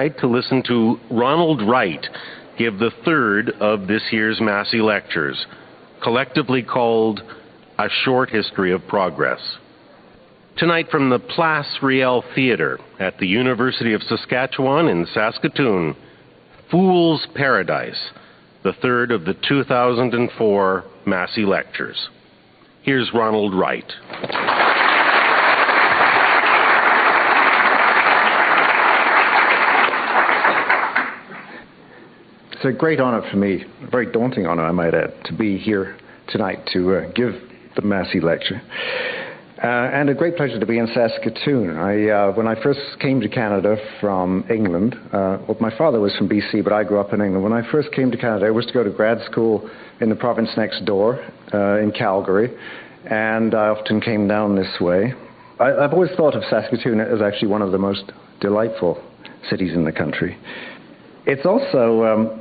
to listen to Ronald Wright give the third of this year's Massey Lectures, collectively called A Short History of Progress. Tonight from the Place Riel Theatre at the University of Saskatchewan in Saskatoon, Fool's Paradise, the third of the 2004 Massey Lectures. Here's Ronald Wright. It's a great honor for me, a very daunting honor, I might add, to be here tonight to give the Massey Lecture. And a great pleasure to be in Saskatoon. When I first came to Canada from England, well, my father was from BC, but I grew up in England. When I first came to Canada, I was to go to grad school in the province next door, in Calgary, and I often came down this way. I've always thought of Saskatoon as actually one of the most delightful cities in the country. It's also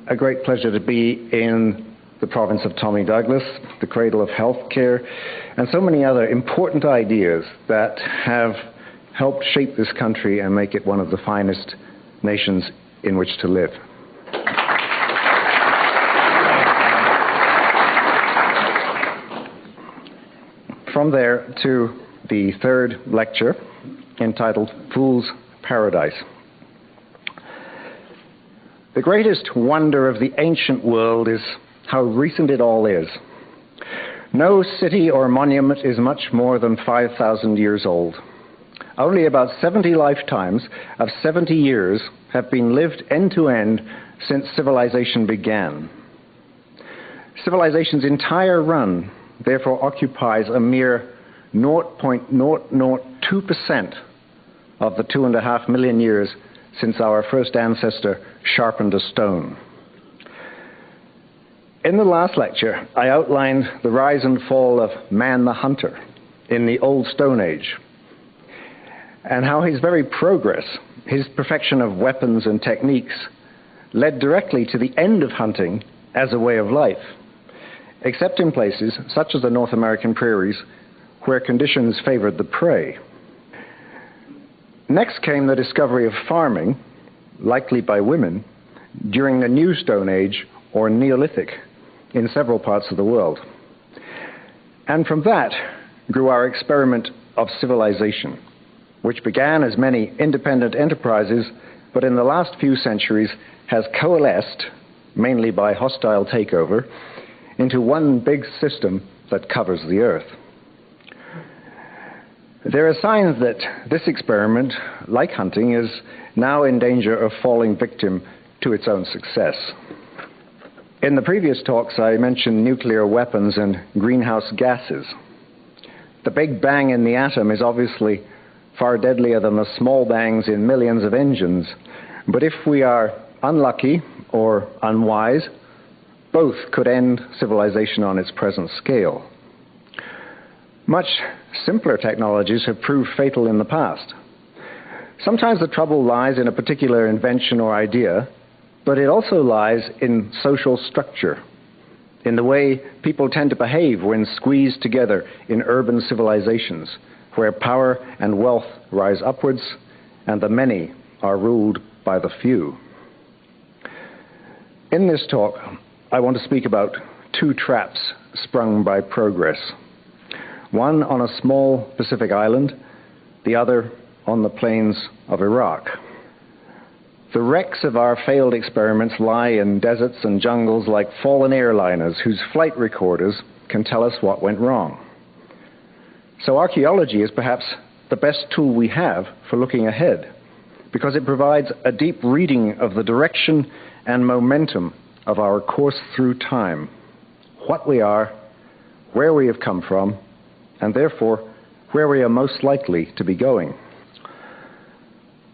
a great pleasure to be in the province of Tommy Douglas, the cradle of healthcare, and so many other important ideas that have helped shape this country and make it one of the finest nations in which to live. From there to the third lecture, entitled Fool's Paradise. The greatest wonder of the ancient world is how recent it all is. No city or monument is much more than 5,000 years old. Only about 70 lifetimes of 70 years have been lived end to end since civilization began. Civilization's entire run, therefore, occupies a mere 0.002% of the 2.5 million years since our first ancestor sharpened a stone. In the last lecture, I outlined the rise and fall of man the hunter in the Old Stone Age, and how his very progress, his perfection of weapons and techniques, led directly to the end of hunting as a way of life, except in places such as the North American prairies, where conditions favored the prey. Next came the discovery of farming, likely by women, during the New Stone Age or Neolithic in several parts of the world. And from that grew our experiment of civilization, which began as many independent enterprises, but in the last few centuries has coalesced, mainly by hostile takeover, into one big system that covers the earth. There are signs that this experiment, like hunting, is now in danger of falling victim to its own success. In the previous talks, I mentioned nuclear weapons and greenhouse gases. The big bang in the atom is obviously far deadlier than the small bangs in millions of engines, but if we are unlucky or unwise, both could end civilization on its present scale. Much simpler technologies have proved fatal in the past. Sometimes the trouble lies in a particular invention or idea, but it also lies in social structure, in the way people tend to behave when squeezed together in urban civilizations, where power and wealth rise upwards and the many are ruled by the few. In this talk, I want to speak about two traps sprung by progress. One on a small Pacific island, the other on the plains of Iraq. The wrecks of our failed experiments lie in deserts and jungles like fallen airliners whose flight recorders can tell us what went wrong. So archaeology is perhaps the best tool we have for looking ahead, because it provides a deep reading of the direction and momentum of our course through time, what we are, where we have come from, and therefore where we are most likely to be going.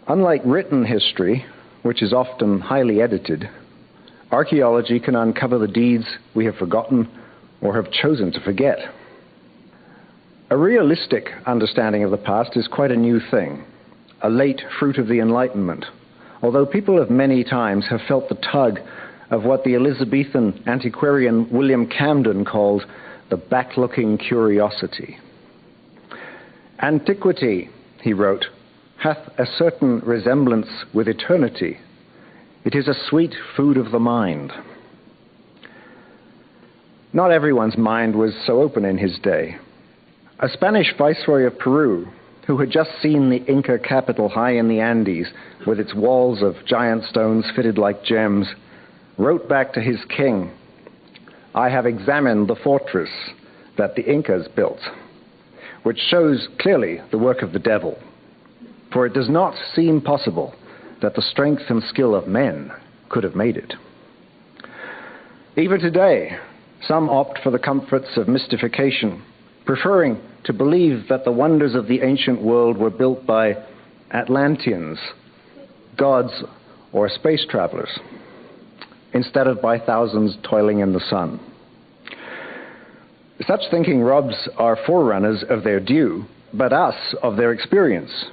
Unlike written history, which is often highly edited, archaeology can uncover the deeds we have forgotten or have chosen to forget. A realistic understanding of the past is quite a new thing, a late fruit of the Enlightenment, although people of many times have felt the tug of what the Elizabethan antiquarian William Camden called the back-looking curiosity. Antiquity, he wrote, hath a certain resemblance with eternity. It is a sweet food of the mind. Not everyone's mind was so open in his day. A Spanish viceroy of Peru, who had just seen the Inca capital high in the Andes with its walls of giant stones fitted like gems, wrote back to his king, "I have examined the fortress that the Incas built, which shows clearly the work of the devil. For it does not seem possible that the strength and skill of men could have made it." Even today, some opt for the comforts of mystification, preferring to believe that the wonders of the ancient world were built by Atlanteans, gods, or space travelers, instead of by thousands toiling in the sun. Such thinking robs our forerunners of their due, but us of their experience,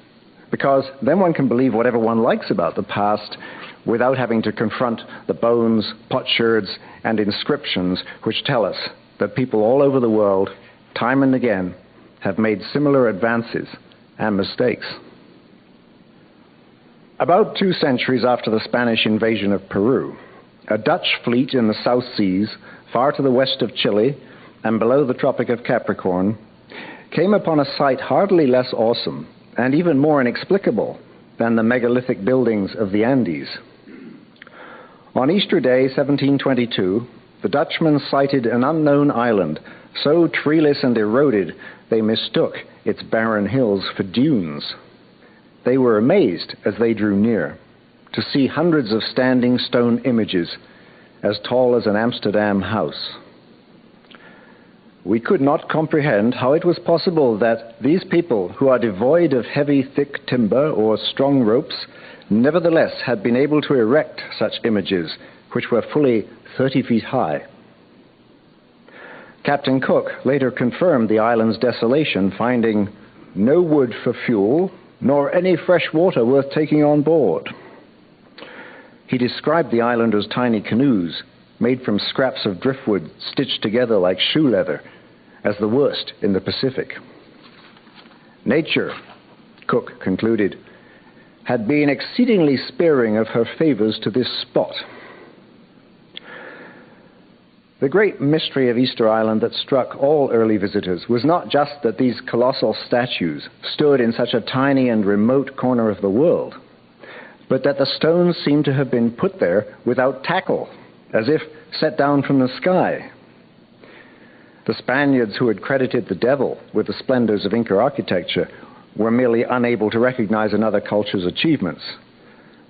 because then one can believe whatever one likes about the past without having to confront the bones, potsherds, and inscriptions which tell us that people all over the world, time and again, have made similar advances and mistakes. About 2 centuries after the Spanish invasion of Peru, a Dutch fleet in the South Seas, far to the west of Chile and below the Tropic of Capricorn, came upon a sight hardly less awesome and even more inexplicable than the megalithic buildings of the Andes. On Easter Day, 1722, the Dutchmen sighted an unknown island, so treeless and eroded they mistook its barren hills for dunes. They were amazed as they drew near to see hundreds of standing stone images as tall as an Amsterdam house. We could not comprehend how it was possible that these people, who are devoid of heavy, thick timber or strong ropes, nevertheless had been able to erect such images, which were fully 30 feet high. Captain Cook later confirmed the island's desolation, finding no wood for fuel, nor any fresh water worth taking on board. He described the island as tiny canoes, made from scraps of driftwood stitched together like shoe leather, as the worst in the Pacific. Nature, Cook concluded, had been exceedingly sparing of her favors to this spot. The great mystery of Easter Island that struck all early visitors was not just that these colossal statues stood in such a tiny and remote corner of the world, but that the stones seemed to have been put there without tackle, as if set down from the sky. The Spaniards who had credited the devil with the splendors of Inca architecture were merely unable to recognize another culture's achievements.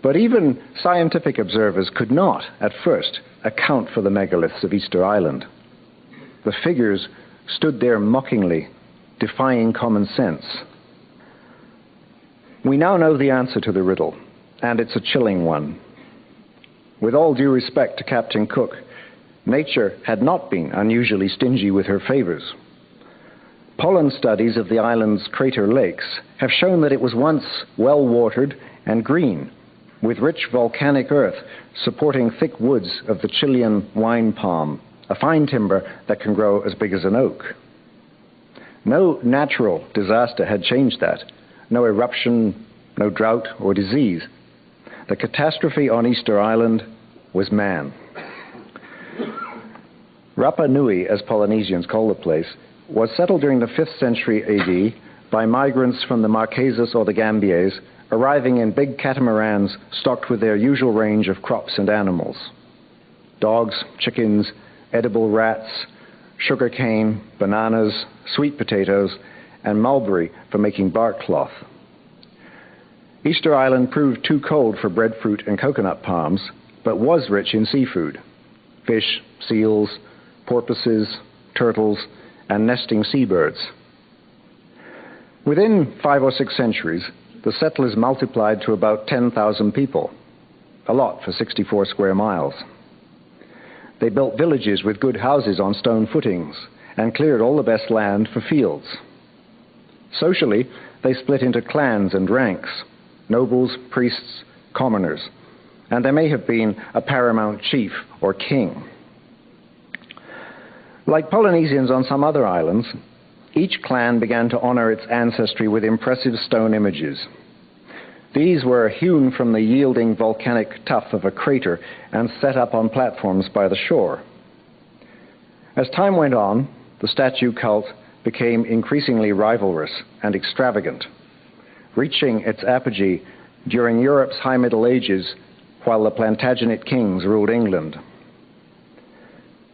But even scientific observers could not, at first, account for the megaliths of Easter Island. The figures stood there mockingly, defying common sense. We now know the answer to the riddle, and it's a chilling one. With all due respect to Captain Cook, nature had not been unusually stingy with her favors. Pollen studies of the island's crater lakes have shown that it was once well-watered and green, with rich volcanic earth supporting thick woods of the Chilean wine palm, a fine timber that can grow as big as an oak. No natural disaster had changed that, no eruption, no drought or disease. The catastrophe on Easter Island was man. Rapa Nui, as Polynesians call the place, was settled during the 5th century AD by migrants from the Marquesas or the Gambiers, arriving in big catamarans stocked with their usual range of crops and animals: dogs, chickens, edible rats, sugarcane, bananas, sweet potatoes, and mulberry for making bark cloth. Easter Island proved too cold for breadfruit and coconut palms, but was rich in seafood: fish, seals, porpoises, turtles, and nesting seabirds. Within 5 or 6 centuries, the settlers multiplied to about 10,000 people, a lot for 64 square miles. They built villages with good houses on stone footings and cleared all the best land for fields. Socially, they split into clans and ranks: nobles, priests, commoners, and there may have been a paramount chief or king. Like Polynesians on some other islands, each clan began to honor its ancestry with impressive stone images. These were hewn from the yielding volcanic tuff of a crater and set up on platforms by the shore. As time went on, the statue cult became increasingly rivalrous and extravagant, reaching its apogee during Europe's High Middle Ages while the Plantagenet kings ruled England.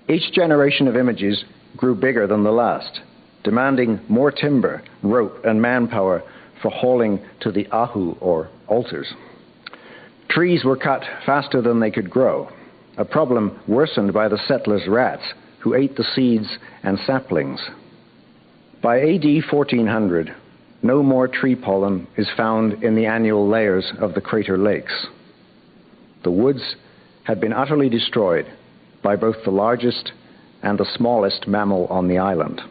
Each generation of images grew bigger than the last, demanding more timber, rope, and manpower for hauling to the ahu, or altars. Trees were cut faster than they could grow, a problem worsened by the settlers' rats, who ate the seeds and saplings. By AD 1400, no more tree pollen is found in the annual layers of the crater lakes. The woods had been utterly destroyed by both the largest and the smallest mammal on the island.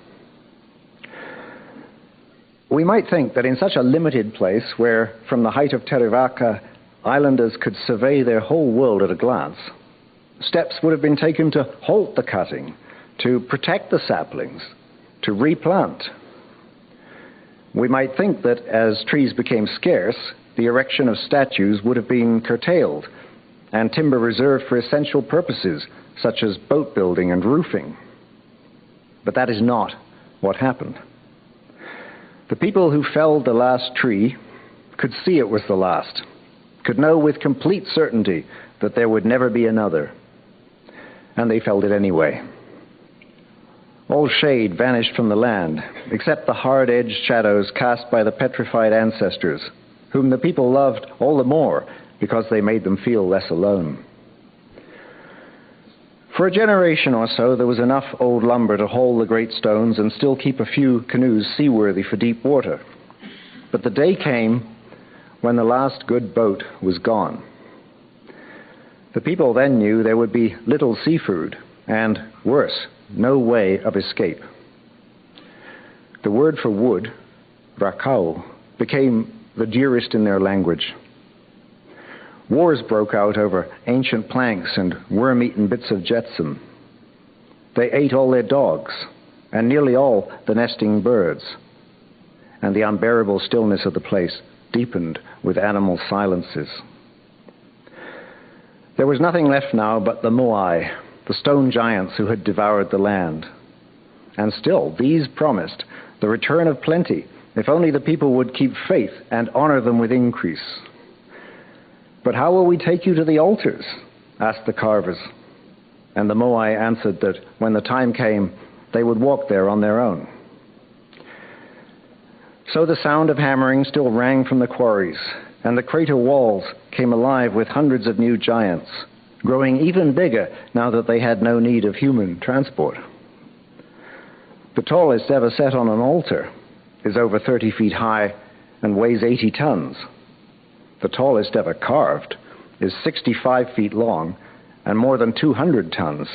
We might think that in such a limited place, where from the height of Terivaka, islanders could survey their whole world at a glance, steps would have been taken to halt the cutting, to protect the saplings, to replant. We might think that as trees became scarce, the erection of statues would have been curtailed and timber reserved for essential purposes such as boat building and roofing. But that is not what happened. The people who felled the last tree could see it was the last, could know with complete certainty that there would never be another, and they felled it anyway. All shade vanished from the land, except the hard-edged shadows cast by the petrified ancestors, whom the people loved all the more because they made them feel less alone. For a generation or so, there was enough old lumber to haul the great stones and still keep a few canoes seaworthy for deep water. But the day came when the last good boat was gone. The people then knew there would be little seafood, and worse, no way of escape. The word for wood, rakau, became the dearest in their language. Wars broke out over ancient planks and worm-eaten bits of jetsam. They ate all their dogs, and nearly all the nesting birds, and the unbearable stillness of the place deepened with animal silences. There was nothing left now but the moai, the stone giants who had devoured the land. And still, these promised the return of plenty, if only the people would keep faith and honor them with increase. "But how will we take you to the altars?" asked the carvers. And the moai answered that when the time came, they would walk there on their own. So the sound of hammering still rang from the quarries, and the crater walls came alive with hundreds of new giants, growing even bigger now that they had no need of human transport. The tallest ever set on an altar is over 30 feet high and weighs 80 tons. The tallest ever carved is 65 feet long and more than 200 tons,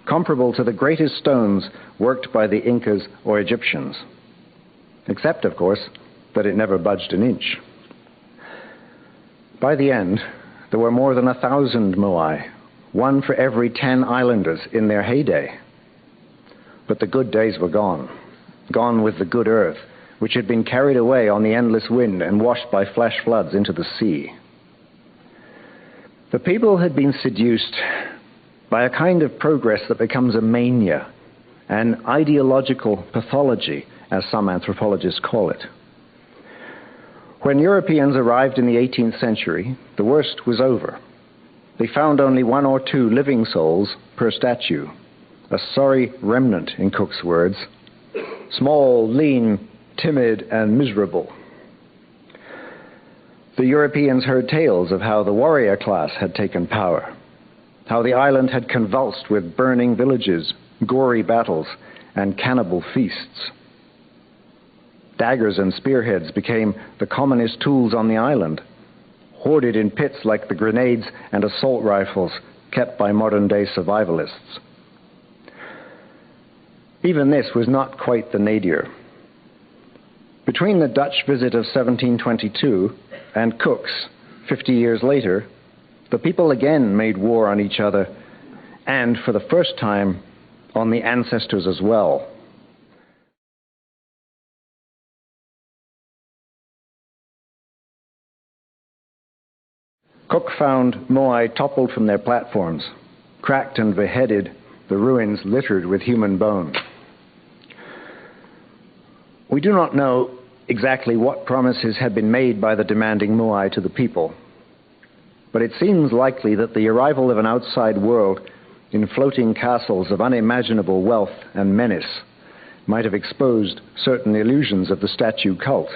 comparable to the greatest stones worked by the Incas or Egyptians, except, of course, that it never budged an inch. By the end, there were more than 1,000 moai, one for every 10 islanders in their heyday. But the good days were gone, gone with the good earth, which had been carried away on the endless wind and washed by flash floods into the sea. The people had been seduced by a kind of progress that becomes a mania, an ideological pathology, as some anthropologists call it. When Europeans arrived in the 18th century, the worst was over. They found only 1 or 2 living souls per statue, a sorry remnant, in Cook's words, small, lean, timid, and miserable. The Europeans heard tales of how the warrior class had taken power, how the island had convulsed with burning villages, gory battles, and cannibal feasts. Daggers and spearheads became the commonest tools on the island, hoarded in pits like the grenades and assault rifles kept by modern-day survivalists. Even this was not quite the nadir. Between the Dutch visit of 1722 and Cook's 50 years later, the people again made war on each other, and for the first time, on the ancestors as well. Cook found Moai toppled from their platforms, cracked and beheaded, the ruins littered with human bones. We do not know exactly what promises had been made by the demanding Moai to the people, but it seems likely that the arrival of an outside world in floating castles of unimaginable wealth and menace might have exposed certain illusions of the statue cult,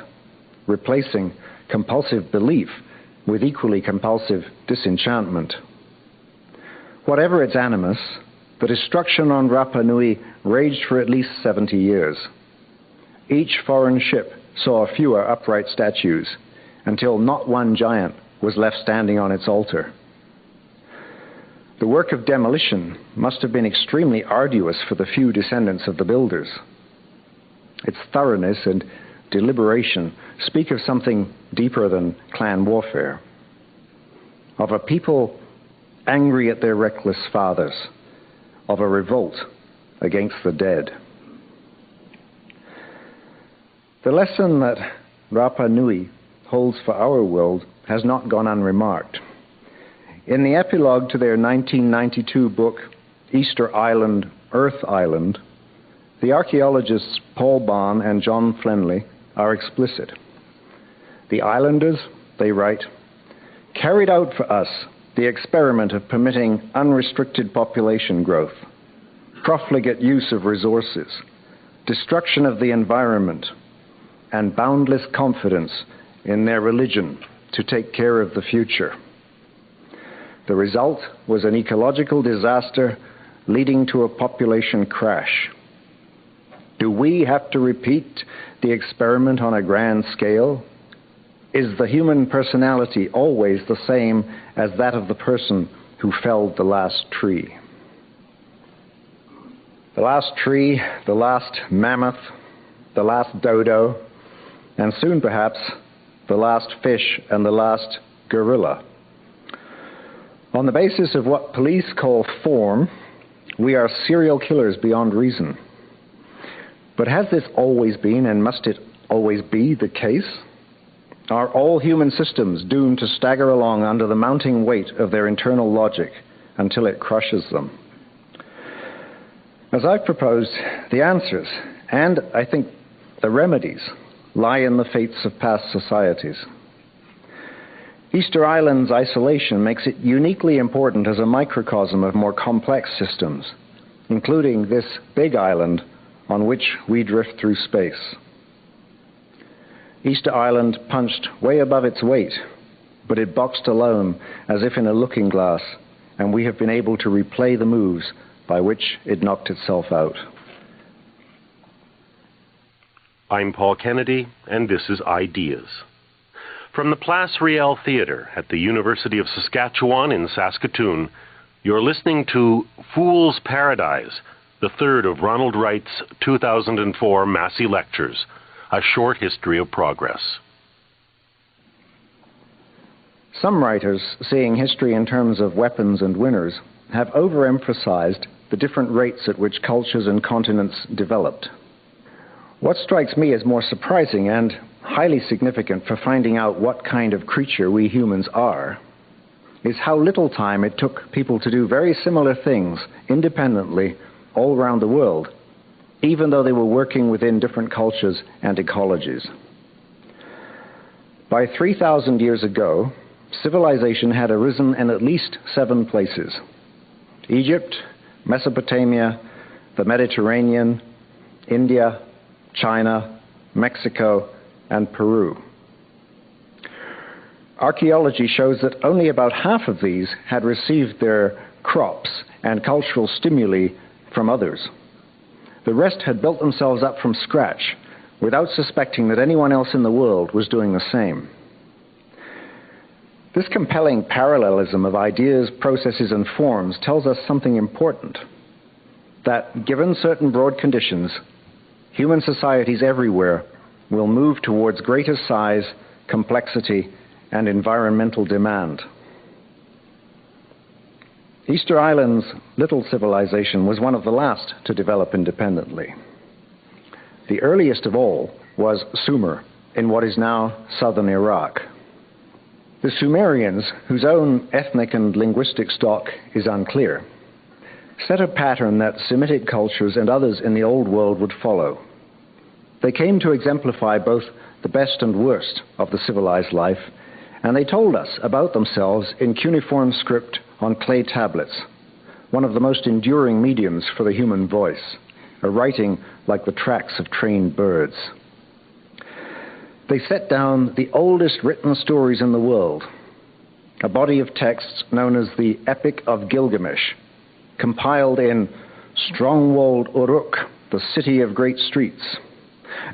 replacing compulsive belief with equally compulsive disenchantment. Whatever its animus, the destruction on Rapa Nui raged for at least 70 years. Each foreign ship saw fewer upright statues, until not one giant was left standing on its altar. The work of demolition must have been extremely arduous for the few descendants of the builders. Its thoroughness and deliberation speak of something deeper than clan warfare, of a people angry at their reckless fathers, of a revolt against the dead. The lesson that Rapa Nui holds for our world has not gone unremarked. In the epilogue to their 1992 book, Easter Island, Earth Island, the archaeologists Paul Bahn and John Flenley are explicit. The islanders, they write, carried out for us the experiment of permitting unrestricted population growth, profligate use of resources, destruction of the environment, and boundless confidence in their religion to take care of the future. The result was an ecological disaster leading to a population crash. Do we have to repeat the experiment on a grand scale? Is the human personality always the same as that of the person who felled the last tree? The last tree, the last mammoth, the last dodo, and soon perhaps the last fish and the last gorilla. On the basis of what police call form, we are serial killers beyond reason. But has this always been, and must it always be, the case? Are all human systems doomed to stagger along under the mounting weight of their internal logic until it crushes them? As I've proposed, the answers, and I think the remedies, lie in the fates of past societies. Easter Island's isolation makes it uniquely important as a microcosm of more complex systems, including this big island on which we drift through space. Easter Island punched way above its weight, but it boxed alone as if in a looking glass, and we have been able to replay the moves by which it knocked itself out. I'm Paul Kennedy, and this is Ideas. From the Place Riel Theatre at the University of Saskatchewan in Saskatoon, you're listening to Fool's Paradise, the third of Ronald Wright's 2004 Massey Lectures, A Short History of Progress. Some writers, seeing history in terms of weapons and winners, have overemphasized the different rates at which cultures and continents developed. What strikes me as more surprising and highly significant for finding out what kind of creature we humans are is how little time it took people to do very similar things independently all around the world, even though they were working within different cultures and ecologies. By 3,000 years ago, civilization had arisen in at least 7 places: Egypt, Mesopotamia, the Mediterranean, India, China, Mexico, and Peru. Archaeology shows that only about half of these had received their crops and cultural stimuli from others. The rest had built themselves up from scratch without suspecting that anyone else in the world was doing the same. This compelling parallelism of ideas, processes, and forms tells us something important: that given certain broad conditions, human societies everywhere will move towards greater size, complexity, and environmental demand. Easter Island's little civilization was one of the last to develop independently. The earliest of all was Sumer, in what is now southern Iraq. The Sumerians, whose own ethnic and linguistic stock is unclear, set a pattern that Semitic cultures and others in the Old World would follow. They came to exemplify both the best and worst of the civilized life, and they told us about themselves in cuneiform script on clay tablets, one of the most enduring mediums for the human voice, a writing like the tracks of trained birds. They set down the oldest written stories in the world, a body of texts known as the Epic of Gilgamesh, compiled in strong-walled Uruk, the city of great streets,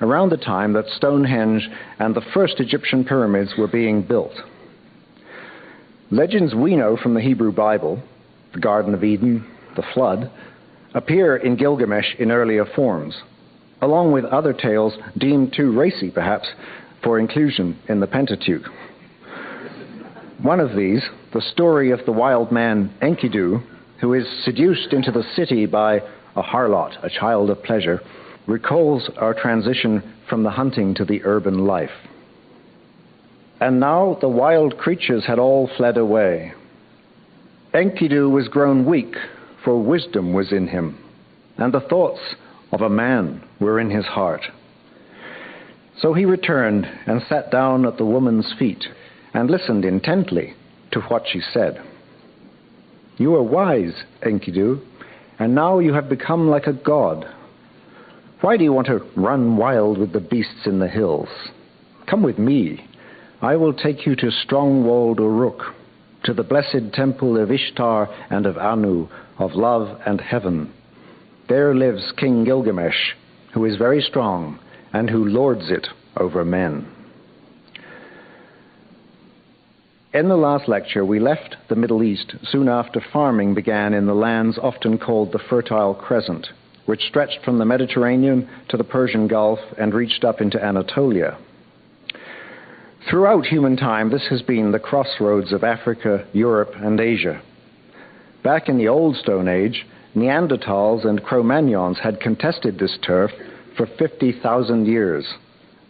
around the time that Stonehenge and the first Egyptian pyramids were being built. Legends we know from the Hebrew Bible, the Garden of Eden, the Flood, appear in Gilgamesh in earlier forms, along with other tales deemed too racy, perhaps, for inclusion in the Pentateuch. One of these, the story of the wild man Enkidu, who is seduced into the city by a harlot, a child of pleasure, recalls our transition from the hunting to the urban life. And now the wild creatures had all fled away. Enkidu was grown weak, for wisdom was in him, and the thoughts of a man were in his heart. So he returned and sat down at the woman's feet and listened intently to what she said. "You are wise, Enkidu, and now you have become like a god. Why do you want to run wild with the beasts in the hills? Come with me. I will take you to strong-walled Uruk, to the blessed temple of Ishtar and of Anu, of love and heaven. There lives King Gilgamesh, who is very strong and who lords it over men." In the last lecture, we left the Middle East soon after farming began in the lands often called the Fertile Crescent, which stretched from the Mediterranean to the Persian Gulf and reached up into Anatolia. Throughout human time, this has been the crossroads of Africa, Europe, and Asia. Back in the Old Stone Age, Neanderthals and Cro-Magnons had contested this turf for 50,000 years,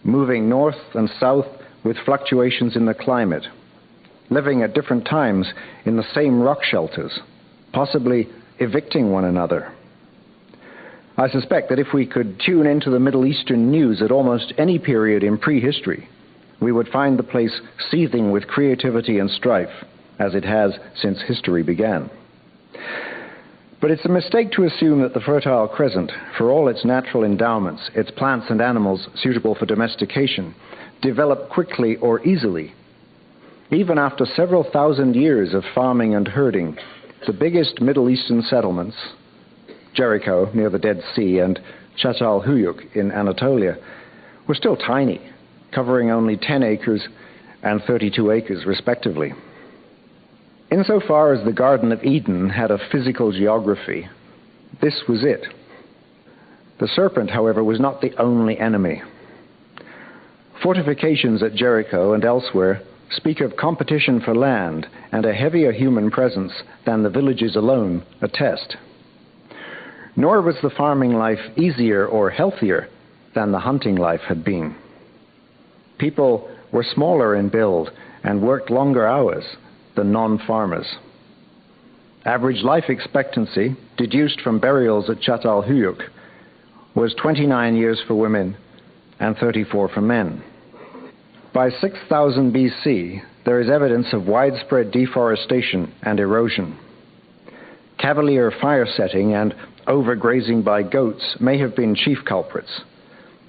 moving north and south with fluctuations in the climate, living at different times in the same rock shelters, possibly evicting one another. I suspect that if we could tune into the Middle Eastern news at almost any period in prehistory, we would find the place seething with creativity and strife, as it has since history began. But it's a mistake to assume that the Fertile Crescent, for all its natural endowments, its plants and animals suitable for domestication, developed quickly or easily. Even after several thousand years of farming and herding, the biggest Middle Eastern settlements, Jericho near the Dead Sea and Çatalhöyük in Anatolia, were still tiny, covering only 10 acres and 32 acres respectively. Insofar as the Garden of Eden had a physical geography, this was it. The serpent, however, was not the only enemy. Fortifications at Jericho and elsewhere speak of competition for land and a heavier human presence than the villages alone attest. Nor was the farming life easier or healthier than the hunting life had been. People were smaller in build and worked longer hours than non-farmers. Average life expectancy, deduced from burials at Çatalhöyük, was 29 years for women and 34 for men. By 6000 BC, there is evidence of widespread deforestation and erosion. Cavalier fire setting and overgrazing by goats may have been chief culprits,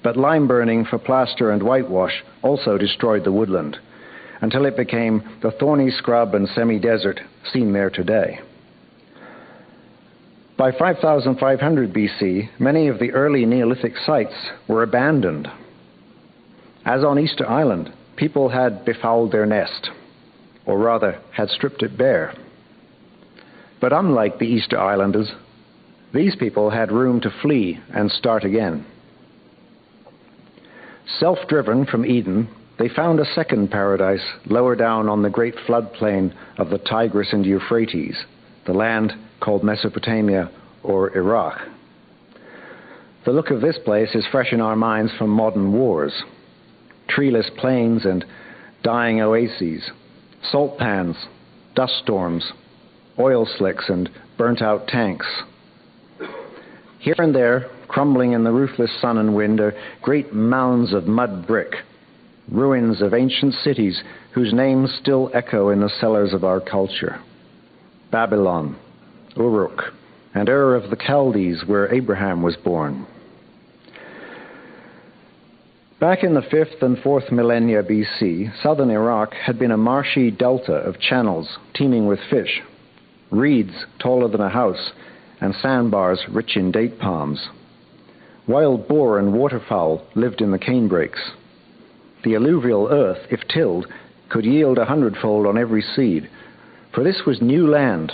but lime burning for plaster and whitewash also destroyed the woodland, until it became the thorny scrub and semi-desert seen there today. By 5500 BC, many of the early Neolithic sites were abandoned. As on Easter Island, people had befouled their nest, or rather had stripped it bare. But unlike the Easter Islanders, these people had room to flee and start again. Self-driven from Eden, they found a second paradise lower down on the great floodplain of the Tigris and Euphrates, the land called Mesopotamia or Iraq. The look of this place is fresh in our minds from modern wars. Treeless plains and dying oases, salt pans, dust storms, oil slicks, and burnt-out tanks. Here and there, crumbling in the ruthless sun and wind, are great mounds of mud brick, ruins of ancient cities whose names still echo in the cellars of our culture. Babylon, Uruk, and Ur of the Chaldees, where Abraham was born. Back in the 5th and 4th millennia BC, southern Iraq had been a marshy delta of channels teeming with fish, reeds taller than a house, and sandbars rich in date palms. Wild boar and waterfowl lived in the canebrakes. The alluvial earth, if tilled, could yield 100-fold on every seed, for this was new land,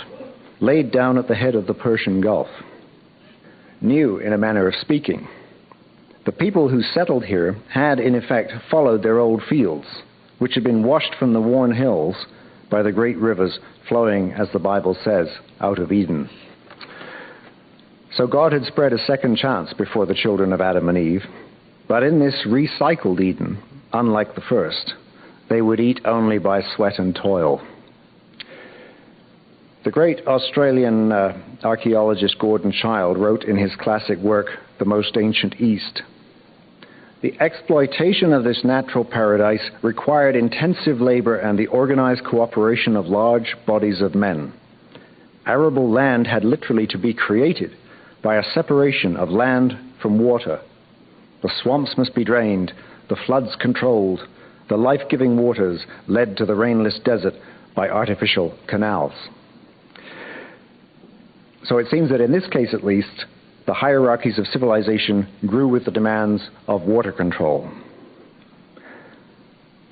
laid down at the head of the Persian Gulf. New, in a manner of speaking. The people who settled here had, in effect, followed their old fields, which had been washed from the worn hills by the great rivers flowing, as the Bible says, out of Eden. So God had spread a second chance before the children of Adam and Eve, but in this recycled Eden, unlike the first, they would eat only by sweat and toil. The great Australian archaeologist Gordon Childe wrote in his classic work, The Most Ancient East, "The exploitation of this natural paradise required intensive labor and the organized cooperation of large bodies of men. Arable land had literally to be created by a separation of land from water. The swamps must be drained, the floods controlled, the life-giving waters led to the rainless desert by artificial canals." So it seems that in this case at least, the hierarchies of civilization grew with the demands of water control.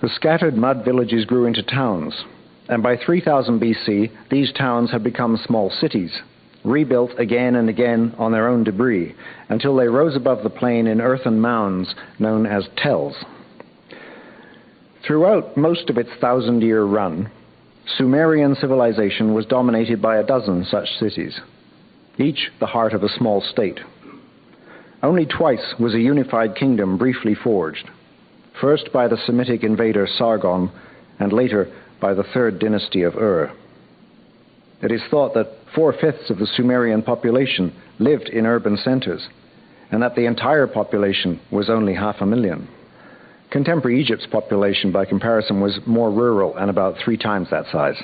The scattered mud villages grew into towns, and by 3000 BC, these towns had become small cities, rebuilt again and again on their own debris, until they rose above the plain in earthen mounds known as tells. Throughout most of its 1,000-year run, Sumerian civilization was dominated by a dozen such cities, each the heart of a small state. Only twice was a unified kingdom briefly forged, first by the Semitic invader Sargon, and later by the third dynasty of Ur. It is thought that 4/5 of the Sumerian population lived in urban centers, and that the entire population was only 500,000. Contemporary Egypt's population, by comparison, was more rural and about 3 times that size.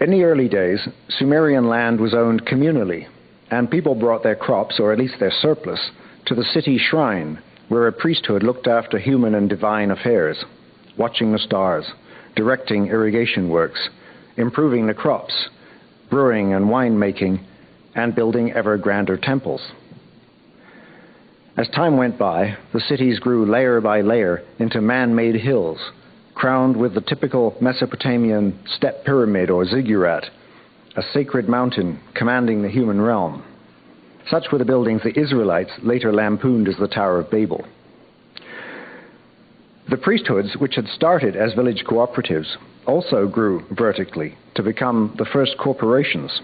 In the early days, Sumerian land was owned communally, and people brought their crops, or at least their surplus, to the city shrine, where a priesthood looked after human and divine affairs, watching the stars, directing irrigation works, improving the crops, brewing and winemaking, and building ever grander temples. As time went by, the cities grew layer by layer into man-made hills, crowned with the typical Mesopotamian step pyramid or ziggurat, a sacred mountain commanding the human realm. Such were the buildings the Israelites later lampooned as the Tower of Babel. The priesthoods, which had started as village cooperatives, also grew vertically to become the first corporations,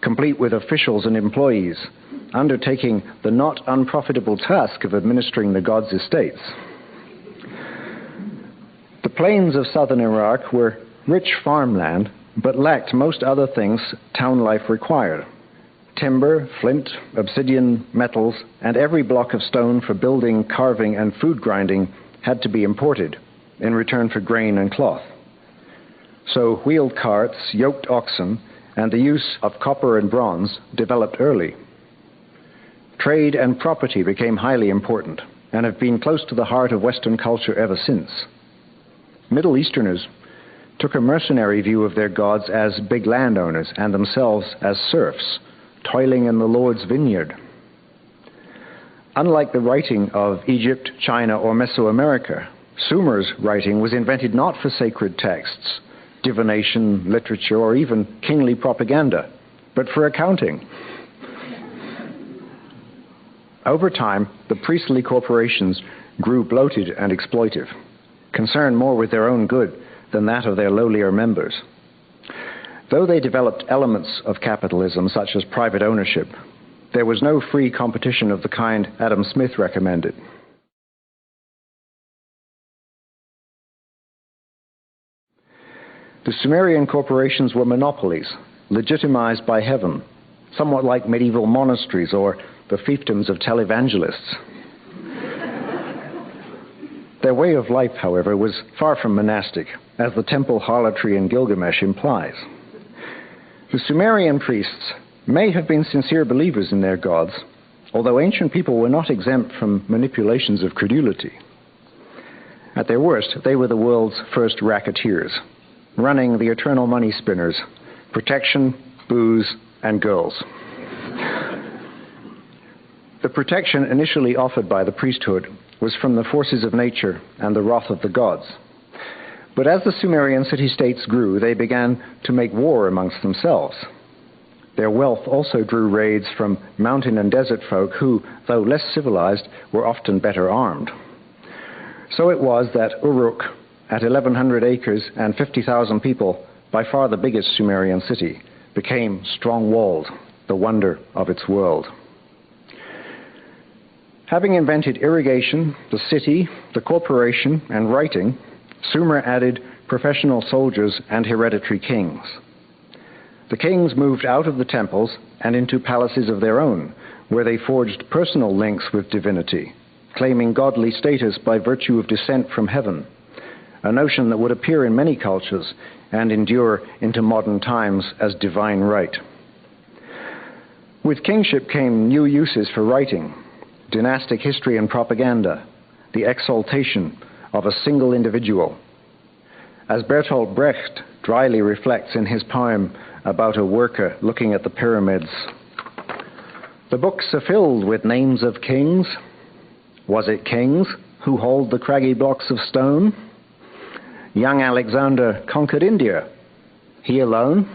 complete with officials and employees, undertaking the not unprofitable task of administering the gods' estates. The plains of southern Iraq were rich farmland, but lacked most other things town life required: timber, flint, obsidian, metals, and every block of stone for building, carving, and food grinding had to be imported in return for grain and cloth. So wheeled carts, yoked oxen, and the use of copper and bronze developed early. Trade and property became highly important and have been close to the heart of Western culture ever since. Middle Easterners took a mercenary view of their gods as big landowners and themselves as serfs, toiling in the Lord's vineyard. Unlike the writing of Egypt, China, or Mesoamerica, Sumer's writing was invented not for sacred texts, divination, literature, or even kingly propaganda, but for accounting. Over time, the priestly corporations grew bloated and exploitive, concerned more with their own good than that of their lowlier members. Though they developed elements of capitalism, such as private ownership, there was no free competition of the kind Adam Smith recommended. The Sumerian corporations were monopolies, legitimized by heaven, somewhat like medieval monasteries or the fiefdoms of televangelists. Their way of life, however, was far from monastic, as the temple harlotry in Gilgamesh implies. The Sumerian priests may have been sincere believers in their gods, although ancient people were not exempt from manipulations of credulity. At their worst, they were the world's first racketeers, running the eternal money spinners: protection, booze, and girls. The protection initially offered by the priesthood was from the forces of nature and the wrath of the gods. But as the Sumerian city-states grew, they began to make war amongst themselves. Their wealth also drew raids from mountain and desert folk who, though less civilized, were often better armed. So it was that Uruk, at 1,100 acres and 50,000 people, by far the biggest Sumerian city, became strong-walled, the wonder of its world. Having invented irrigation, the city, the corporation, and writing, Sumer added professional soldiers and hereditary kings. The kings moved out of the temples and into palaces of their own, where they forged personal links with divinity, claiming godly status by virtue of descent from heaven, a notion that would appear in many cultures and endure into modern times as divine right. With kingship came new uses for writing, dynastic history and propaganda, the exaltation of a single individual. As Bertolt Brecht dryly reflects in his poem about a worker looking at the pyramids, "The books are filled with names of kings. Was it kings who hauled the craggy blocks of stone? Young Alexander conquered India. He alone?"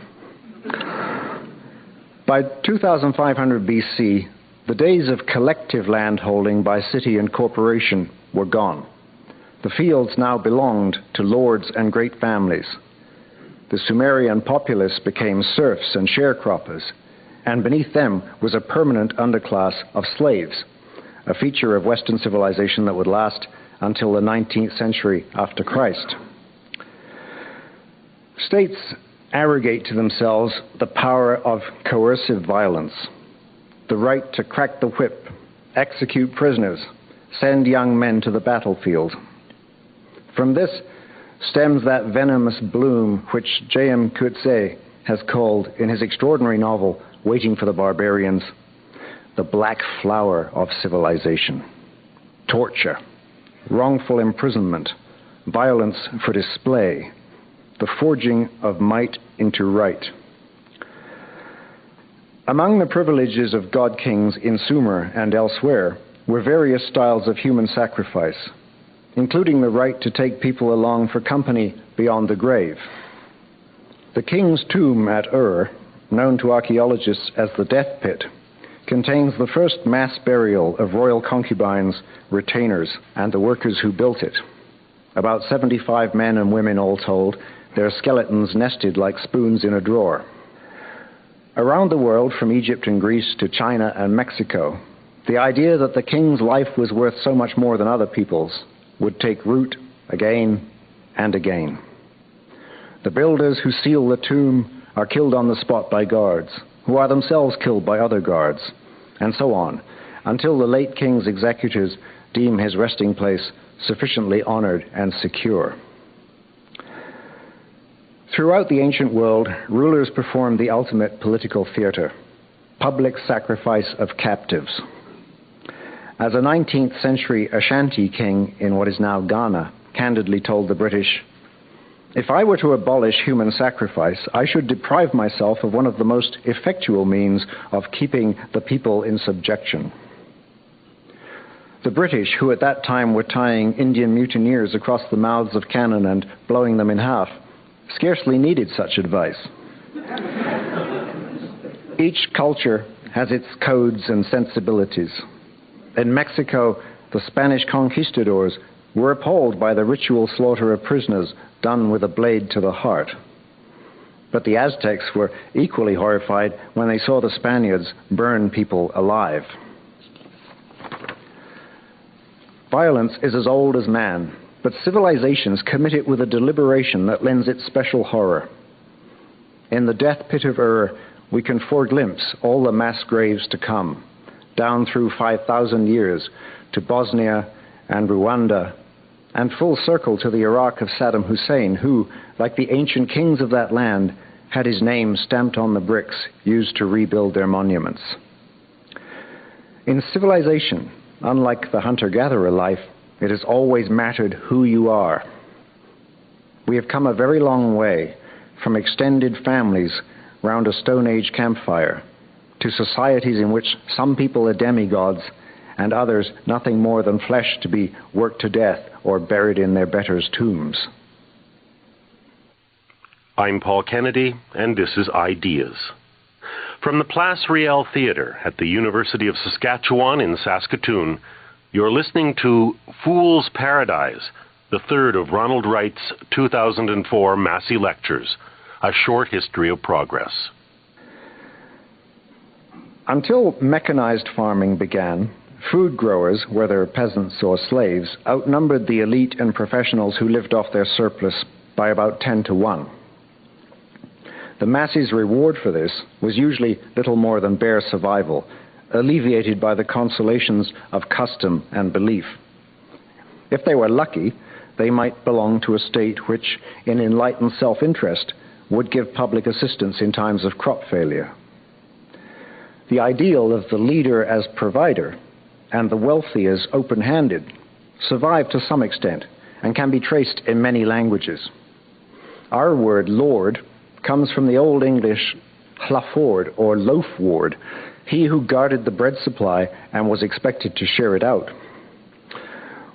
By 2500 BC, the days of collective landholding by city and corporation were gone. The fields now belonged to lords and great families. The Sumerian populace became serfs and sharecroppers, and beneath them was a permanent underclass of slaves, a feature of Western civilization that would last until the 19th century after Christ. States arrogate to themselves the power of coercive violence, the right to crack the whip, execute prisoners, send young men to the battlefield. From this stems that venomous bloom which J.M. Coetzee has called, in his extraordinary novel, Waiting for the Barbarians, the black flower of civilization. Torture, wrongful imprisonment, violence for display, the forging of might into right. Among the privileges of god-kings in Sumer and elsewhere were various styles of human sacrifice, including the right to take people along for company beyond the grave. The king's tomb at Ur, known to archaeologists as the Death Pit, contains the first mass burial of royal concubines, retainers, and the workers who built it. About 75 men and women all told, their skeletons nested like spoons in a drawer. Around the world, from Egypt and Greece to China and Mexico, the idea that the king's life was worth so much more than other people's would take root again and again. The builders who seal the tomb are killed on the spot by guards, who are themselves killed by other guards, and so on, until the late king's executors deem his resting place sufficiently honored and secure. Throughout the ancient world, rulers performed the ultimate political theater, public sacrifice of captives. As a 19th century Ashanti king in what is now Ghana candidly told the British, "If I were to abolish human sacrifice, I should deprive myself of one of the most effectual means of keeping the people in subjection." The British, who at that time were tying Indian mutineers across the mouths of cannon and blowing them in half, scarcely needed such advice. Each culture has its codes and sensibilities. In Mexico, the Spanish conquistadors were appalled by the ritual slaughter of prisoners done with a blade to the heart. But the Aztecs were equally horrified when they saw the Spaniards burn people alive. Violence is as old as man, but civilizations commit it with a deliberation that lends it special horror. In the death pit of Ur, we can foreglimpse all the mass graves to come, down through 5,000 years to Bosnia and Rwanda, and full circle to the Iraq of Saddam Hussein, who, like the ancient kings of that land, had his name stamped on the bricks used to rebuild their monuments. In civilization, unlike the hunter-gatherer life, it has always mattered who you are. We have come a very long way from extended families round a Stone Age campfire to societies in which some people are demigods and others nothing more than flesh to be worked to death or buried in their betters' tombs. I'm Paul Kennedy, and this is Ideas. From the Place Riel Theatre at the University of Saskatchewan in Saskatoon, you're listening to Fool's Paradise, the third of Ronald Wright's 2004 Massey Lectures, A Short History of Progress. Until mechanized farming began, food growers, whether peasants or slaves, outnumbered the elite and professionals who lived off their surplus by about 10 to 1. The Massey's reward for this was usually little more than bare survival, alleviated by the consolations of custom and belief. If they were lucky, they might belong to a state which, in enlightened self-interest, would give public assistance in times of crop failure. The ideal of the leader as provider and the wealthy as open-handed survive to some extent and can be traced in many languages. Our word lord comes from the Old English hlaford or loaf ward, he who guarded the bread supply and was expected to share it out.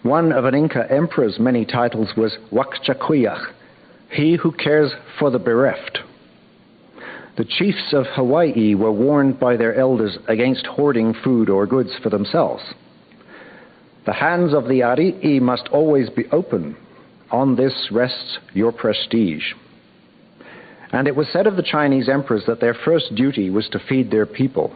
One of an Inca emperor's many titles was Wakchakuyach, he who cares for the bereft. The chiefs of Hawaii were warned by their elders against hoarding food or goods for themselves. The hands of the ari'i must always be open. On this rests your prestige. And it was said of the Chinese emperors that their first duty was to feed their people.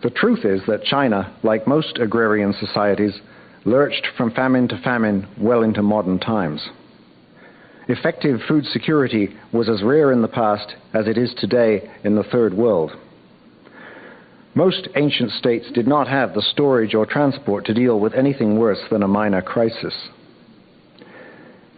The truth is that China, like most agrarian societies, lurched from famine to famine well into modern times. Effective food security was as rare in the past as it is today in the Third World. Most ancient states did not have the storage or transport to deal with anything worse than a minor crisis.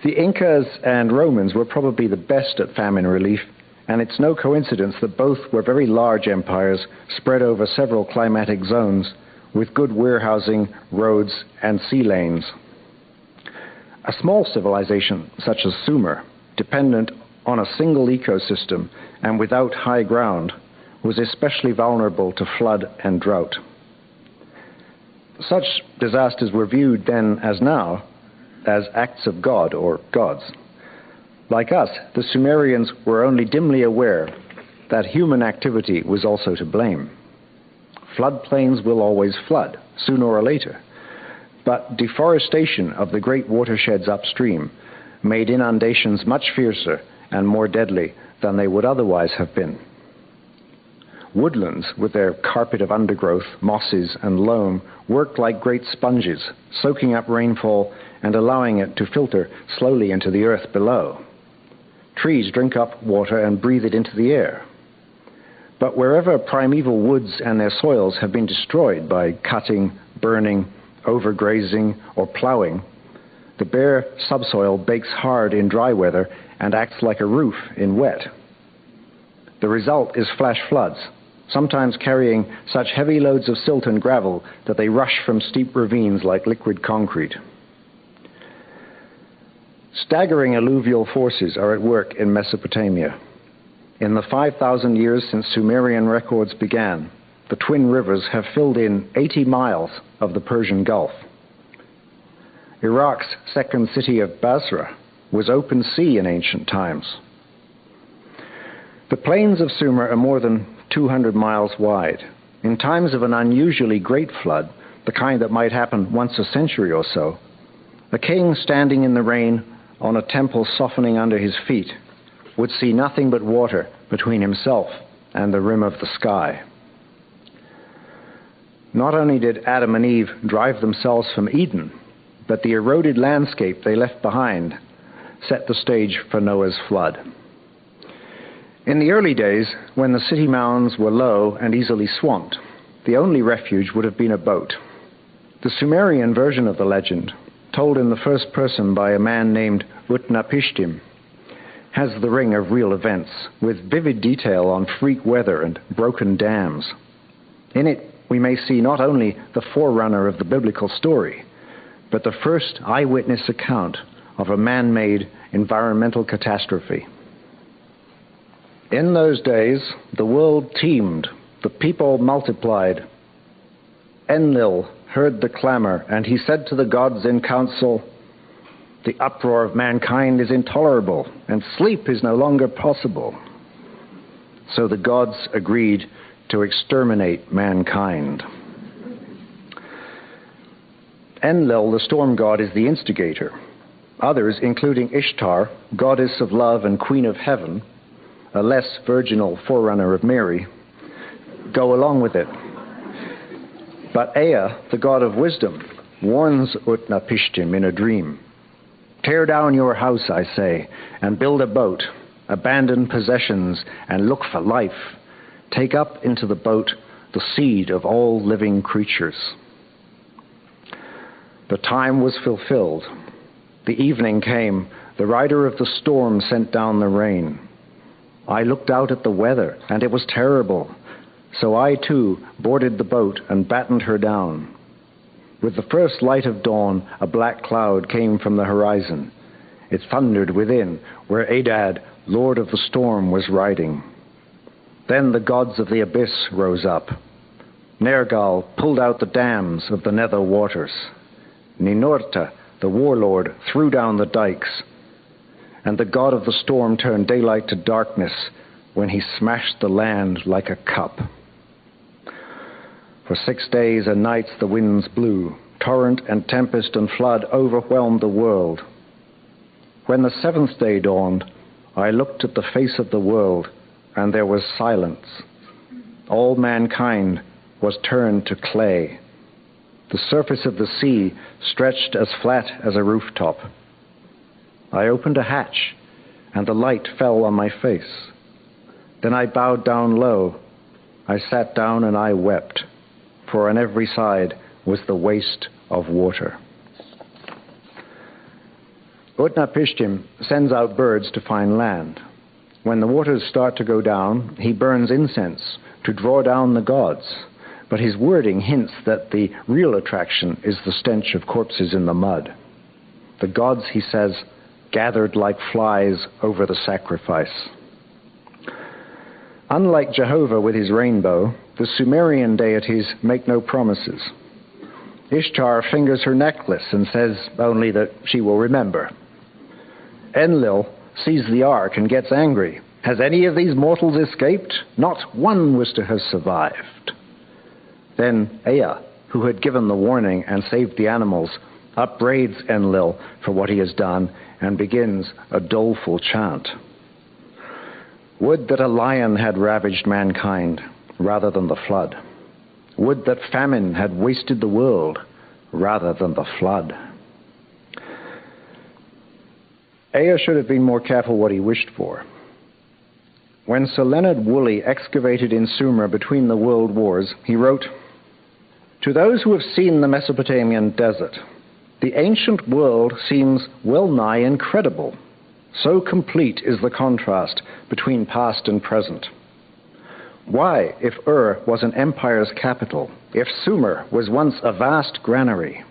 The Incas and Romans were probably the best at famine relief, and it's no coincidence that both were very large empires spread over several climatic zones with good warehousing, roads, and sea lanes. A small civilization such as Sumer, dependent on a single ecosystem and without high ground, was especially vulnerable to flood and drought. Such disasters were viewed then as now as acts of God or gods. Like us, the Sumerians were only dimly aware that human activity was also to blame. Floodplains will always flood, sooner or later, but deforestation of the great watersheds upstream made inundations much fiercer and more deadly than they would otherwise have been. Woodlands, with their carpet of undergrowth, mosses, and loam, worked like great sponges, soaking up rainfall and allowing it to filter slowly into the earth below. Trees drink up water and breathe it into the air. But wherever primeval woods and their soils have been destroyed by cutting, burning, overgrazing, or plowing, the bare subsoil bakes hard in dry weather and acts like a roof in wet. The result is flash floods, sometimes carrying such heavy loads of silt and gravel that they rush from steep ravines like liquid concrete. Staggering alluvial forces are at work in Mesopotamia. In the 5,000 years since Sumerian records began, the twin rivers have filled in 80 miles of the Persian Gulf. Iraq's second city of Basra was open sea in ancient times. The plains of Sumer are more than 200 miles wide. In times of an unusually great flood, the kind that might happen once a century or so, a king standing in the rain on a temple softening under his feet would see nothing but water between himself and the rim of the sky. Not only did Adam and Eve drive themselves from Eden, but the eroded landscape they left behind set the stage for Noah's flood. In the early days, when the city mounds were low and easily swamped, the only refuge would have been a boat. The Sumerian version of the legend, told in the first person by a man named Utnapishtim, has the ring of real events, with vivid detail on freak weather and broken dams. In it, we may see not only the forerunner of the biblical story, but the first eyewitness account of a man-made environmental catastrophe. In those days, the world teemed, the people multiplied. Enlil heard the clamor, and he said to the gods in council, "The uproar of mankind is intolerable, and sleep is no longer possible." So the gods agreed to exterminate mankind. Enlil, the storm god, is the instigator. Others, including Ishtar, goddess of love and queen of heaven, a less virginal forerunner of Mary, go along with it. But Ea, the god of wisdom, warns Utnapishtim in a dream. "Tear down your house, I say, and build a boat. Abandon possessions and look for life. Take up into the boat the seed of all living creatures." The time was fulfilled. The evening came. The rider of the storm sent down the rain. I looked out at the weather, and it was terrible. So I, too, boarded the boat and battened her down. With the first light of dawn, a black cloud came from the horizon. It thundered within, where Adad, lord of the storm, was riding. Then the gods of the abyss rose up. Nergal pulled out the dams of the nether waters. Ninurta, the warlord, threw down the dikes. And the god of the storm turned daylight to darkness when he smashed the land like a cup. For 6 days and nights the winds blew. Torrent and tempest and flood overwhelmed the world. When the 7th day dawned, I looked at the face of the world, and there was silence. All mankind was turned to clay. The surface of the sea stretched as flat as a rooftop. I opened a hatch, and the light fell on my face. Then I bowed down low. I sat down and I wept, for on every side was the waste of water. Utnapishtim sends out birds to find land. When the waters start to go down, he burns incense to draw down the gods. But his wording hints that the real attraction is the stench of corpses in the mud. The gods, he says, gathered like flies over the sacrifice. Unlike Jehovah with his rainbow, the Sumerian deities make no promises. Ishtar fingers her necklace and says only that she will remember. Enlil sees the ark and gets angry. Has any of these mortals escaped? Not one was to have survived. Then Ea, who had given the warning and saved the animals, upbraids Enlil for what he has done and begins a doleful chant. Would that a lion had ravaged mankind rather than the flood. Would that famine had wasted the world rather than the flood. Ea should have been more careful what he wished for. When Sir Leonard Woolley excavated in Sumer between the world wars, he wrote, "To those who have seen the Mesopotamian desert, the ancient world seems well nigh incredible. So complete is the contrast between past and present. Why, if Ur was an empire's capital, if Sumer was once a vast granary,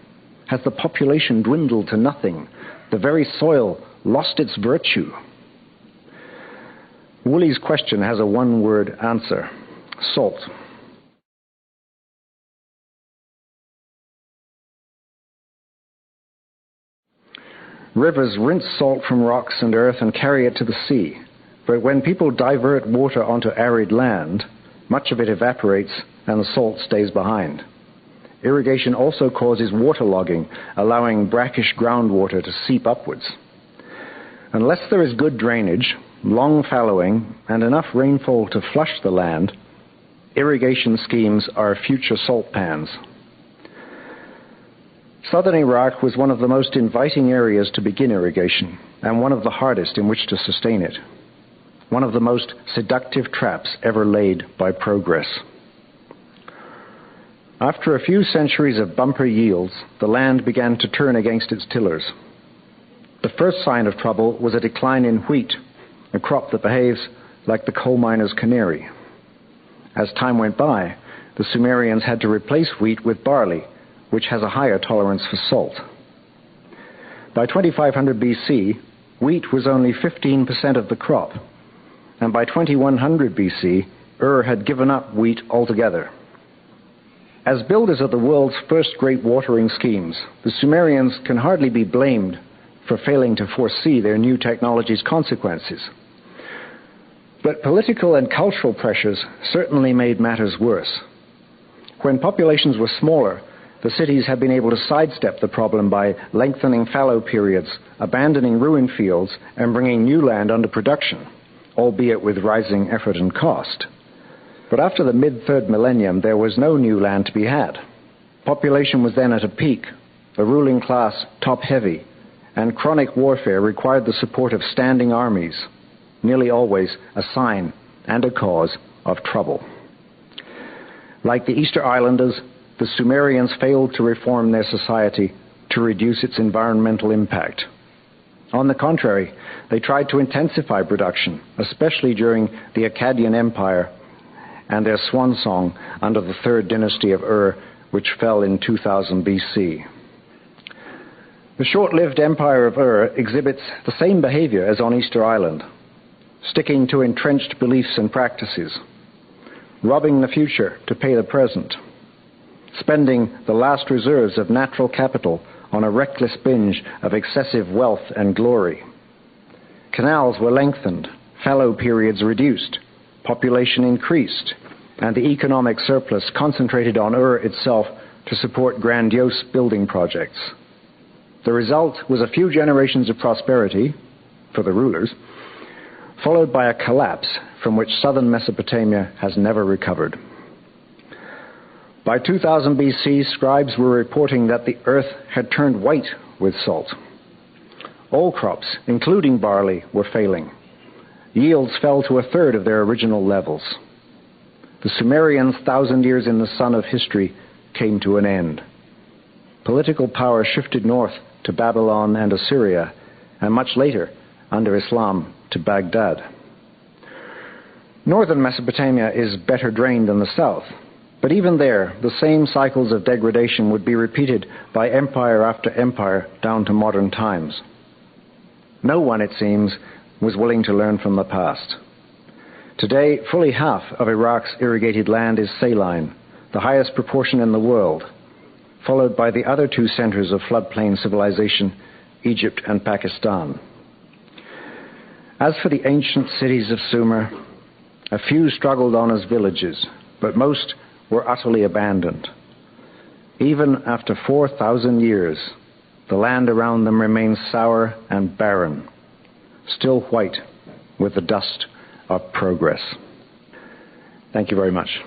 has the population dwindled to nothing, the very soil lost its virtue?" Woolley's question has a one-word answer: salt. Rivers rinse salt from rocks and earth and carry it to the sea. But when people divert water onto arid land, much of it evaporates and the salt stays behind. Irrigation also causes waterlogging, allowing brackish groundwater to seep upwards. Unless there is good drainage, long fallowing, and enough rainfall to flush the land, irrigation schemes are future salt pans. Southern Iraq was one of the most inviting areas to begin irrigation, and one of the hardest in which to sustain it. One of the most seductive traps ever laid by progress. After a few centuries of bumper yields, the land began to turn against its tillers. The first sign of trouble was a decline in wheat, a crop that behaves like the coal miner's canary. As time went by, the Sumerians had to replace wheat with barley, which has a higher tolerance for salt. By 2500 BC, wheat was only 15% of the crop, and by 2100 BC, Ur had given up wheat altogether. As builders of the world's first great watering schemes, the Sumerians can hardly be blamed for failing to foresee their new technology's consequences. But political and cultural pressures certainly made matters worse. When populations were smaller, the cities had been able to sidestep the problem by lengthening fallow periods, abandoning ruined fields, and bringing new land under production, albeit with rising effort and cost. But after the mid-3rd millennium, there was no new land to be had. Population was then at a peak, the ruling class top-heavy, and chronic warfare required the support of standing armies, nearly always a sign and a cause of trouble. Like the Easter Islanders, the Sumerians failed to reform their society to reduce its environmental impact. On the contrary, they tried to intensify production, especially during the Akkadian Empire and their swan song under the 3rd dynasty of Ur, which fell in 2000 BC. The short-lived empire of Ur exhibits the same behavior as on Easter Island, sticking to entrenched beliefs and practices, robbing the future to pay the present, spending the last reserves of natural capital on a reckless binge of excessive wealth and glory. Canals were lengthened, fallow periods reduced, population increased, and the economic surplus concentrated on Ur itself to support grandiose building projects. The result was a few generations of prosperity for the rulers, followed by a collapse from which southern Mesopotamia has never recovered. By 2000 BC, scribes were reporting that the earth had turned white with salt. All crops, including barley, were failing. Yields fell to 1/3 of their original levels. The Sumerians' 1,000 years in the sun of history came to an end. Political power shifted north to Babylon and Assyria, and much later, under Islam, to Baghdad. Northern Mesopotamia is better drained than the south, but even there, the same cycles of degradation would be repeated by empire after empire down to modern times. No one, it seems, was willing to learn from the past. Today, fully half of Iraq's irrigated land is saline, the highest proportion in the world, followed by the other 2 centers of floodplain civilization, Egypt and Pakistan. As for the ancient cities of Sumer, a few struggled on as villages, but most were utterly abandoned. Even after 4,000 years, the land around them remains sour and barren, still white with the dust of progress. Thank you very much.